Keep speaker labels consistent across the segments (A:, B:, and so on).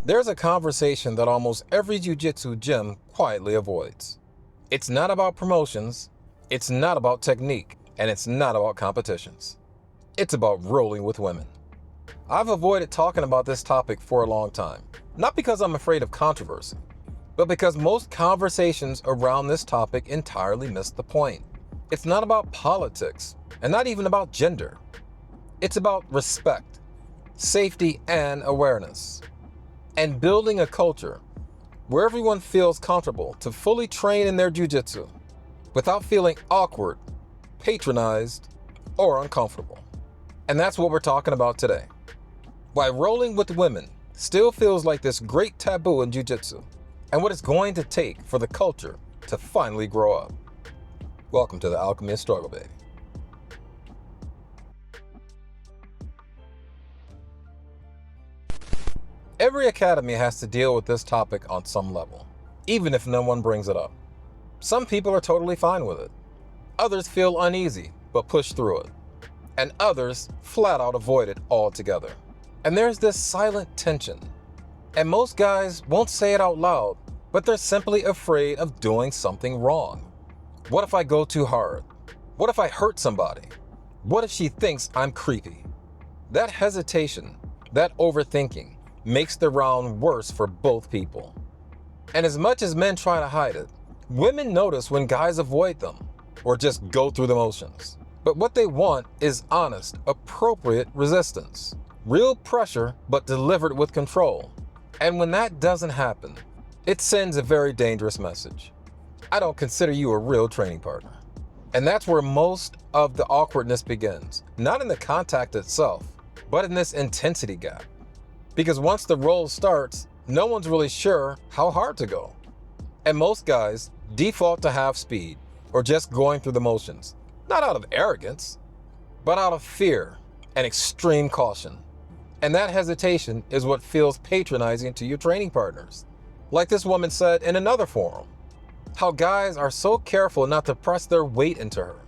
A: There's a conversation that almost every jiu-jitsu gym quietly avoids. It's not about promotions, it's not about technique, and it's not about competitions. It's about rolling with women. I've avoided talking about this topic for a long time, not because I'm afraid of controversy, but because most conversations around this topic entirely miss the point. It's not about politics, and not even about gender. It's about respect, safety, and awareness. And building a culture where everyone feels comfortable to fully train in their jiu-jitsu without feeling awkward, patronized, or uncomfortable. And that's what we're talking about today. Why rolling with women still feels like this great taboo in jiu-jitsu, and what it's going to take for the culture to finally grow up. Welcome to the Alchemy of Struggle, baby. Every academy has to deal with this topic on some level, even if no one brings it up. Some people are totally fine with it. Others feel uneasy, but push through it. And others flat out avoid it altogether. And there's this silent tension. And most guys won't say it out loud, but they're simply afraid of doing something wrong. What if I go too hard? What if I hurt somebody? What if she thinks I'm creepy? That hesitation, that overthinking, makes the round worse for both people. And as much as men try to hide it, women notice when guys avoid them or just go through the motions. But what they want is honest, appropriate resistance. Real pressure, but delivered with control. And when that doesn't happen, it sends a very dangerous message. I don't consider you a real training partner. And that's where most of the awkwardness begins. Not in the contact itself, but in this intensity gap. Because once the roll starts, no one's really sure how hard to go. And most guys default to half speed or just going through the motions, not out of arrogance, but out of fear and extreme caution. And that hesitation is what feels patronizing to your training partners. Like this woman said in another forum, how guys are so careful not to press their weight into her,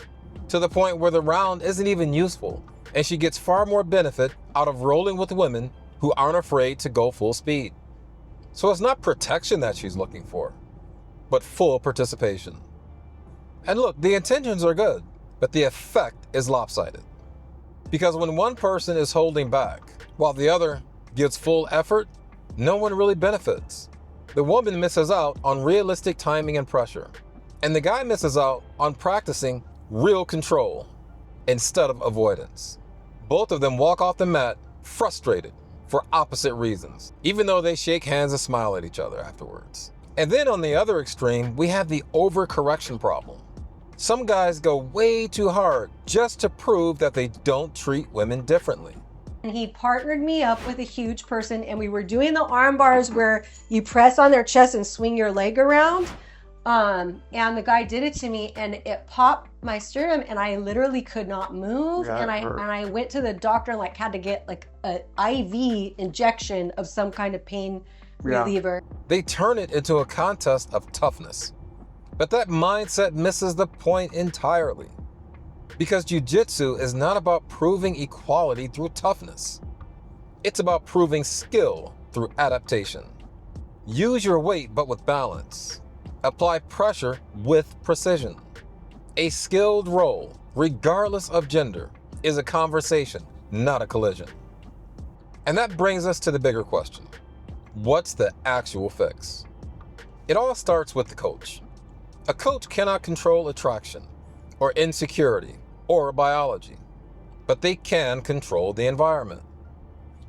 A: to the point where the round isn't even useful, and she gets far more benefit out of rolling with women who aren't afraid to go full speed. So it's not protection that she's looking for, but full participation. And look, the intentions are good, but the effect is lopsided. Because when one person is holding back, while the other gives full effort, no one really benefits. The woman misses out on realistic timing and pressure, and the guy misses out on practicing real control instead of avoidance. Both of them walk off the mat frustrated for opposite reasons, even though they shake hands and smile at each other afterwards. And then on the other extreme, we have the overcorrection problem. Some guys go way too hard just to prove that they don't treat women differently.
B: And he partnered me up with a huge person, and we were doing the arm bars where you press on their chest and swing your leg around. And the guy did it to me, and it popped my sternum, and I literally could not move.
C: That
B: and
C: hurt.
B: I went to the doctor and had to get an IV injection of some kind of pain reliever.
A: They turn it into a contest of toughness. But that mindset misses the point entirely. Because jiu-jitsu is not about proving equality through toughness. It's about proving skill through adaptation. Use your weight, but with balance. Apply pressure with precision. A skilled roll, regardless of gender, is a conversation, not a collision. And that brings us to the bigger question. What's the actual fix? It all starts with the coach. A coach cannot control attraction, or insecurity, or biology, but they can control the environment.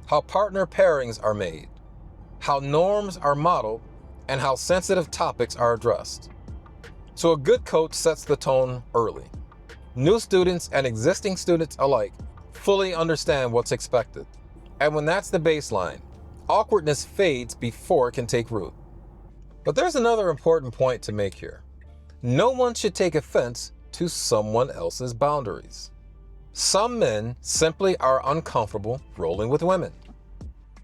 A: How partner pairings are made, how norms are modeled, and how sensitive topics are addressed. So a good coach sets the tone early. New students and existing students alike fully understand what's expected. And when that's the baseline, awkwardness fades before it can take root. But there's another important point to make here. No one should take offense to someone else's boundaries. Some men simply are uncomfortable rolling with women.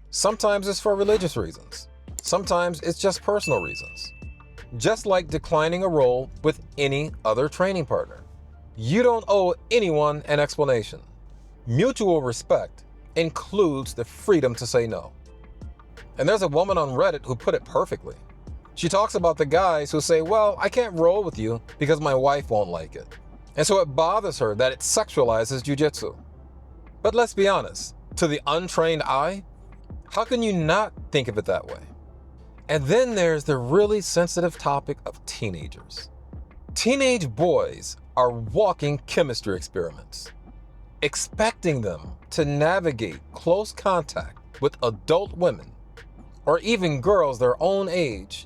A: Sometimes it's for religious reasons. Sometimes it's just personal reasons. Just like declining a role with any other training partner. You don't owe anyone an explanation. Mutual respect includes the freedom to say no. And there's a woman on Reddit who put it perfectly. She talks about the guys who say, well, I can't roll with you because my wife won't like it. And so it bothers her that it sexualizes jiu-jitsu. But let's be honest, to the untrained eye, how can you not think of it that way? And then there's the really sensitive topic of teenagers. Teenage boys are walking chemistry experiments. Expecting them to navigate close contact with adult women, or even girls their own age,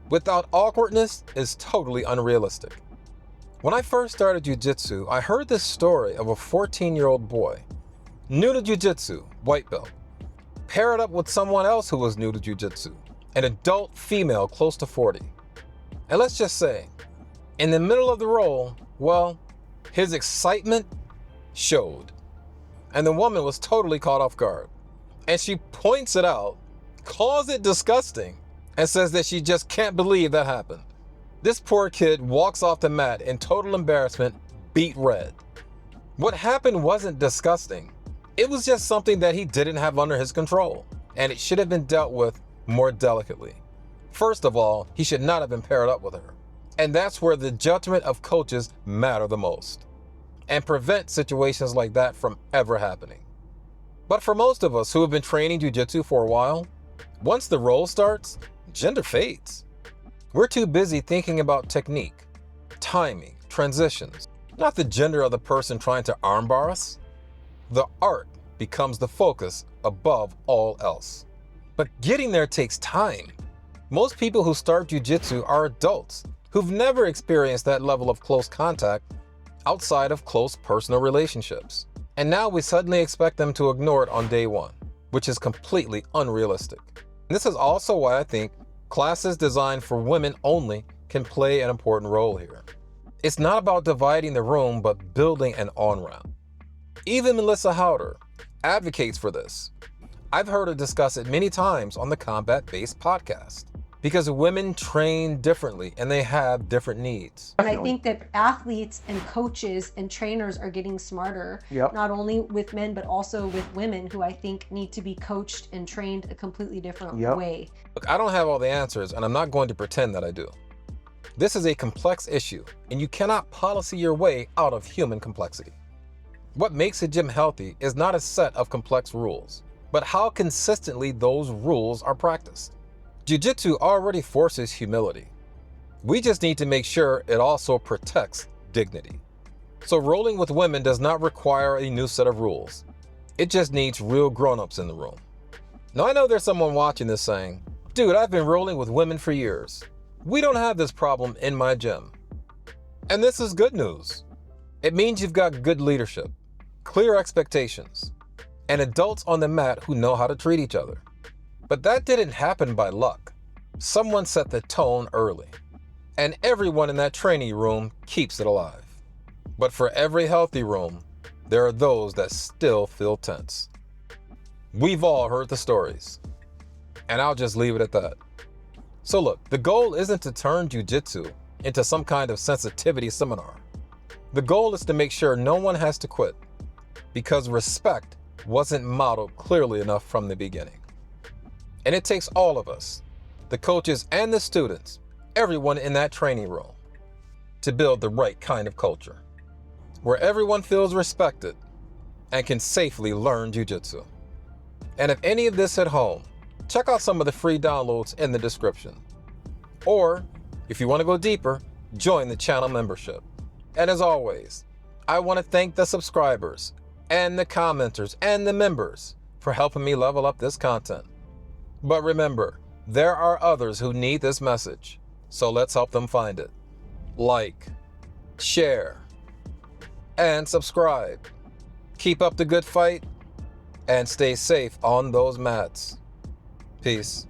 A: without awkwardness is totally unrealistic. When I first started jiu-jitsu, I heard this story of a 14-year-old boy, new to jiu-jitsu, white belt, paired up with someone else who was new to jiu-jitsu, an adult female close to 40. And let's just say, in the middle of the roll, well, his excitement showed. And the woman was totally caught off guard. And she points it out, calls it disgusting, and says that she just can't believe that happened. This poor kid walks off the mat in total embarrassment, beet red. What happened wasn't disgusting. It was just something that he didn't have under his control, and it should have been dealt with more delicately. First of all, he should not have been paired up with her. And that's where the judgment of coaches matter the most, and prevent situations like that from ever happening. But for most of us who have been training jiu-jitsu for a while, once the roll starts, gender fades. We're too busy thinking about technique, timing, transitions, not the gender of the person trying to armbar us. The art becomes the focus above all else. But getting there takes time. Most people who start jiu-jitsu are adults who've never experienced that level of close contact outside of close personal relationships. And now we suddenly expect them to ignore it on day one, which is completely unrealistic. And this is also why I think classes designed for women only can play an important role here. It's not about dividing the room, but building an on-ramp. Even Melissa Howder advocates for this. I've heard her discuss it many times on the Combat-Based podcast. Because women train differently and they have different needs.
B: And I think that athletes and coaches and trainers are getting smarter, not only with men, but also with women who I think need to be coached and trained a completely different way.
A: Look, I don't have all the answers, and I'm not going to pretend that I do. This is a complex issue, and you cannot policy your way out of human complexity. What makes a gym healthy is not a set of complex rules, but how consistently those rules are practiced. Jiu-jitsu already forces humility. We just need to make sure it also protects dignity. So rolling with women does not require a new set of rules. It just needs real grown-ups in the room. Now I know there's someone watching this saying, dude, I've been rolling with women for years. We don't have this problem in my gym. And this is good news. It means you've got good leadership, clear expectations, and adults on the mat who know how to treat each other. But that didn't happen by luck. Someone set the tone early, and everyone in that training room keeps it alive. But for every healthy room, there are those that still feel tense. We've all heard the stories, and I'll just leave it at that. So look, the goal isn't to turn jiu-jitsu into some kind of sensitivity seminar. The goal is to make sure no one has to quit, because respect wasn't modeled clearly enough from the beginning. And it takes all of us, the coaches and the students, everyone in that training room, to build the right kind of culture, where everyone feels respected and can safely learn jiu-jitsu. And if any of this hit home, check out some of the free downloads in the description. Or, if you want to go deeper, join the channel membership. And as always, I want to thank the subscribers and the commenters and the members for helping me level up this content. But remember, there are others who need this message, so let's help them find it. Like, share, and subscribe. Keep up the good fight, and stay safe on those mats. Peace.